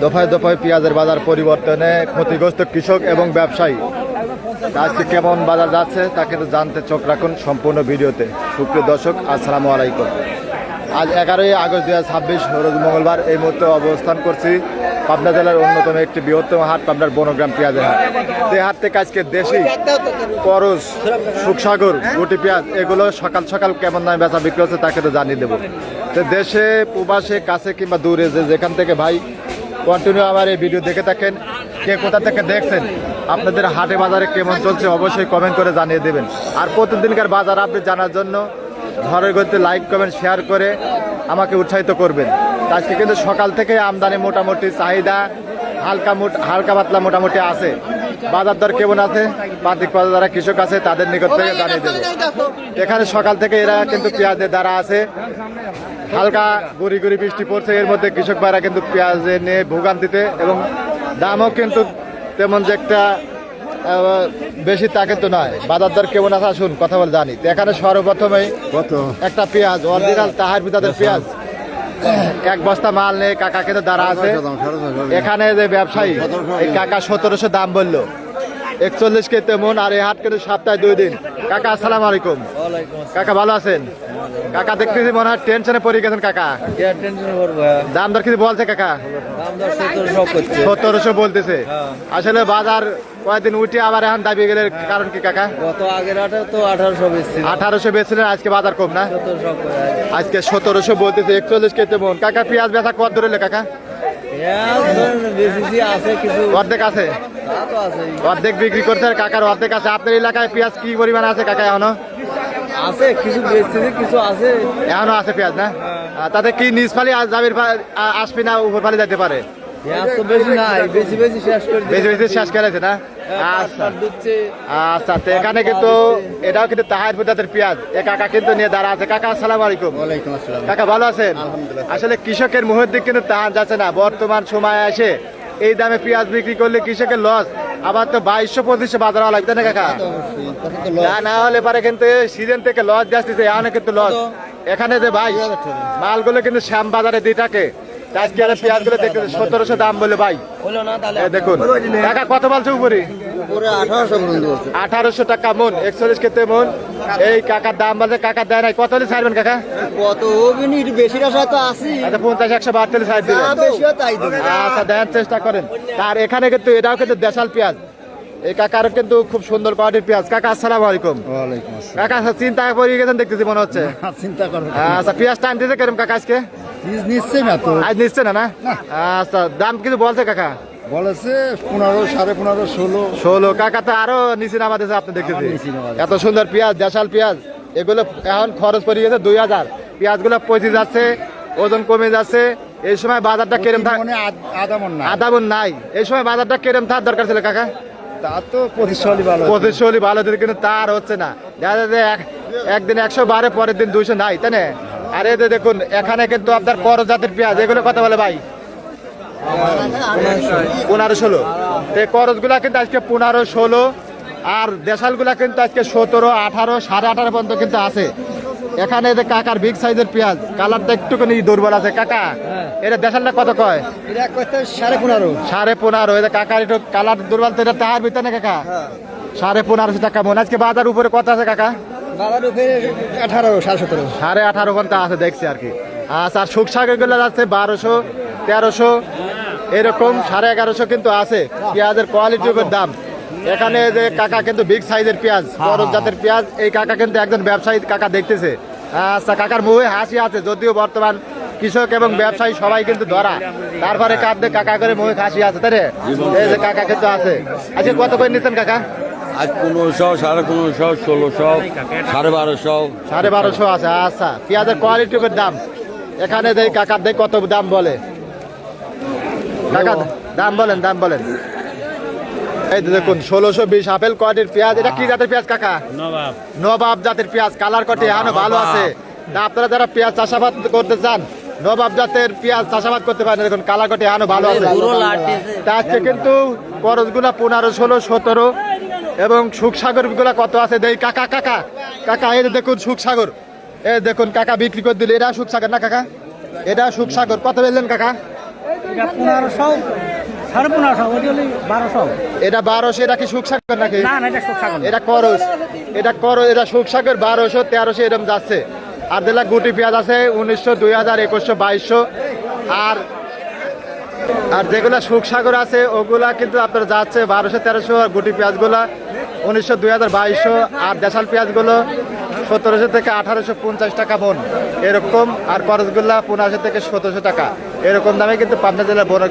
দফায় দফায় পেঁয়াজের বাজার পরিবর্তনে ক্ষতিগ্রস্ত কৃষক এবং ব্যবসায়ী। আজকে কেমন বাজার যাচ্ছে তা কিন্তু জানতে চোখ রাখুন সম্পূর্ণ ভিডিওতে। সুপ্রিয় দর্শক, আসসালামু আলাইকুম। আজ 11ই আগস্ট 2026 রোজ মঙ্গলবার। এই মুহূর্তে অবস্থান করছি পাবনা জেলার অন্যতম একটি বৃহত্তম হাট, পাবনার বনগ্রাম পেঁয়াজের হাট। এই হাট থেকে আজকে দেশি করজ, সুখসাগর, গুটি পেঁয়াজ এগুলো সকাল সকাল কেমন দামে বেচা বিক্রি হচ্ছে তাকে তো জানিয়ে দেবো। তো দেশে প্রবাসে কাছে কিংবা দূরে যেখান থেকে ভাই কন্টিনিউ আমার এই ভিডিও দেখে থাকেন, কে কোথা থেকে দেখছেন, আপনাদের হাটে বাজারে কেমন চলছে অবশ্যই কমেন্ট করে জানিয়ে দেবেন। আর প্রতিদিনকার বাজার আপডেট জানার জন্য ঘরের গতিতে লাইক কমেন্ট শেয়ার করে আমাকে উৎসাহিত করবেন। আজকে কিন্তু সকাল থেকে আমদানি মোটামুটি চাহিদা হালকা পাতলা মোটামুটি আছে। বাজার দর কেমন আছে প্রান্তিক পর্যায়ে যারা কৃষক আছে তাদের নিকট থেকে জানিয়ে দেবো। এখানে সকাল থেকে এরা কিন্তু পেঁয়াজের দ্বারা আছে, হালকা গুড়ি গুড়ি বৃষ্টি পড়ছে, এর মধ্যে কৃষক ভাইরা কিন্তু পেঁয়াজ নিয়ে ভোগান্তিতে, এবং দামও কিন্তু তেমন যে একটা বেশি তা কিন্তু নয়। বাজার দর কেমন আছে আসুন কথা বলে জানি। তো এখানে সর্বপ্রথমেই একটা পেঁয়াজ অরিজিনাল তাহার ভিতরের পেঁয়াজ এক বস্তা মাল নেই কাকা কিন্তু দাঁড়া আছে। এখানে যে ব্যবসায়ী এই কাকা 1700 দাম বললো, 41 কেজি মন। আর এই হাট কিন্তু সপ্তাহে 2 দিন। কাকা আসসালামু আলাইকুম। কাকা ভালো আছেন? কাকা দেখতেছি মনে হয় টেনশনে পড়ে গেছেন। কাকা দাম দর কিছু বলছে? কাকা 1700 বলতেছে। আসলে বাজার কয়েকদিন উঠে আবার এখন দাবি গেলে কারণ কি কাকা? গত আগের হাটে তো 1800 বেচছিলেন, আজকে বাজার কম না? আজকে 1700 বলতেছে, 41 কেজি মন। কাকা পেঁয়াজ বেচা কত ধরলে কাকা? অর্ধেক আছে, অর্ধেক বিক্রি করছে আর কাকার অর্ধেক আছে। আপনার এলাকায় পেঁয়াজ কি পরিমাণ আছে কাকা? এখনো আছে, কিছু বেচতেছি, কিছু আছে, এখনো আছে পেঁয়াজ না? তাতে কি নিজ ফালি জাবির আসবি না উপর ফালি যেতে পারে? বেশি নাই, বেশি বেশি শেষ করে বেশি বেশি শেষ করেছে না? আচ্ছা আচ্ছা। তো এখানে কিন্তু এটাও কিন্তু তাহার প্রজাতির পেঁয়াজ। এ কাকা কিন্তু নিয়ে দাঁড়া আছে। কাকা আসসালামু আলাইকুম। কাকা ভালো আছেন? আসলে কৃষকের মুহূর্তে কিন্তু তাহার যাচ্ছে না। বর্তমান সময় এসে এই দামে পেঁয়াজ বিক্রি করলে কৃষকের লস। আবার তো 2200-2500 বাজার হওয়া লাগবে না কাকা? না হলে পারে কিন্তু সিজন থেকে লস যাচ্ছে, এখানে কিন্তু লস। এখানে যে ভাই মালগুলো কিন্তু শ্যাম বাজারে 2 টাকা, আজকে আর পেঁয়াজ গুলো দেখতে 1700 দাম বলে ভাই। দেখুন টাকা কত বলছে উপরে? 1800 টাকা মন, 41 কেজি মন। এই কাকার দাম বলছে, কাকা দেয় নাই। কত হলে ছাড়বেন কাকা? কত বেশি তো আছে। আচ্ছা 50-100 বাদ দিলে ছাড় দিবেন। আচ্ছা দেওয়ার চেষ্টা করেন। আর এখানে কিন্তু এটাও কিন্তু দেশাল পেঁয়াজ। এই কাকার কিন্তু খুব সুন্দর কোয়ালিটির পেঁয়াজ। কাকা আসসালামু আলাইকুম। কাকা চিন্তা পড়ে গেছেন দেখতেছি মনে হচ্ছে। চিন্তা করবেন। আচ্ছা পেঁয়াজ টাইম দিতে কেরম কাকা আজকে? নিচ্ছে না তো, আজ নিচ্ছে না? আচ্ছা দাম কিন্তু বলছে কাকা? বলেছে 15, 15.5, 16। কাকা তো আরো নিচে নামাতে আপনি দেখতেছি। এত সুন্দর পেঁয়াজ, দেশাল পেঁয়াজ, এগুলো এখন খরচ পড়ে গেছে 2000। পেঁয়াজ গুলো পচে যাচ্ছে, ওজন কমে যাচ্ছে। এই সময় বাজারটা কেরম থাকে? আধা মন নাই। এই সময় বাজারটা কেরম থাকার দরকার ছিল কাকা? তা তো 2500 ভালো দিলে কিন্তু তার হচ্ছে না। দেখা যায় একদিন 112, পরের দিন 200 নাই, তাই না? আর এতে দেখুন এখানে কিন্তু আপনার করজ জাতের পেঁয়াজ, এগুলো কথা বলে ভাই 15-16। এই করজ গুলা কিন্তু আজকে 15-16, আর দেশাল গুলা কিন্তু আজকে 17, 18, 18.5 পর্যন্ত কিন্তু আছে। এখানে যে কাকার বিগ সাইজের পেঁয়াজ, কালারটা একটুখানি দুর্বল আছে। কাকা এটা দেশালটা কত কয়? 15.5। এটা কাকার একটু কালার দুর্বল, তো এটা তাহার ভিতরে না কাকা? 1550 টাকা মন। আজকে বাজার উপরে কত আছে কাকা? 18, 17.5, 18.5 ঘন্টা আছে দেখছি আর কি। আচ্ছা আর শুকসাগর গুলো আছে 1200, 1300 এরকম, 1150 কিন্তু আছে। পেঁয়াজের কোয়ালিটির দাম। এখানে যে কাকা কিন্তু বিগ সাইজের পেঁয়াজ, বড় জাতের পেঁয়াজ। এই কাকা কিন্তু একজন ব্যবসায়ী কাকা দেখতেছে। আচ্ছা কাকার মুখে হাসি আছে, যদিও বর্তমান কৃষক এবং ব্যবসায়ী সবাই কিন্তু ধরা, তারপরে কাঁদতে কাকা করে মুখে হাসি আছে, তাই এই যে কাকা কিন্তু আছে। আজকে কত করে নিচ্ছেন কাকা? আজ 1500, 1550, 1600, 1250, 1250 আছে। আচ্ছা পেঁয়াজের কোয়ালিটির দাম এখানে দেই কাকার দেই কত দাম বলে? কাকা দাম বলেন। এই দেখুন 1620 আপেল কোয়ালিটির পেঁয়াজ। এটা কি জাতের পেঁয়াজ কাকা? নবাব জাতের পেঁয়াজ। কালার কটি এখনো ভালো আছে। তা আপনারা যারা পেঁয়াজ চাষাবাদ করতে চান, নবাব জাতের পেঁয়াজ চাষাবাদ করতে পারেন। দেখুন কালার কটি এখনো ভালো আছে। আজকে কিন্তু করজ গুলা 15, 16, 17 এবং সুখসাগর গুলা কত আছে দেই কাকা। কাকা এই দেখুন সুখসাগর, এই দেখুন কাকা বিক্রি করে দিলে। এটা সুখসাগর না কাকা? এটা সুখসাগর। কত বললেন কাকা? এটা 1500 1550 ওই হলে 1200। এটা 1200, এটা কি সুখসাগর নাকি? না না এটা সুখাগর। এটা করস, এটা সুখসাগর 1200 1300 এরকম যাচ্ছে। আর দিলা গুটি পেঁয়াজ আছে 1900 2000 2100 2200। আর যেগুলা সুখসাগর আছে ওগুলা কিন্তু আপনার যাচ্ছে 1200 1300। আর গুটি পেঁয়াজগুলা 1900 2000 2200। আর দেশাল পেঁয়াজগুলো 1700 থেকে 1850 টাকা মন এরকম। আর করসগুলা 1500 থেকে 1700 টাকা এরকম দামে কিন্তু পাবনা জেলার বড়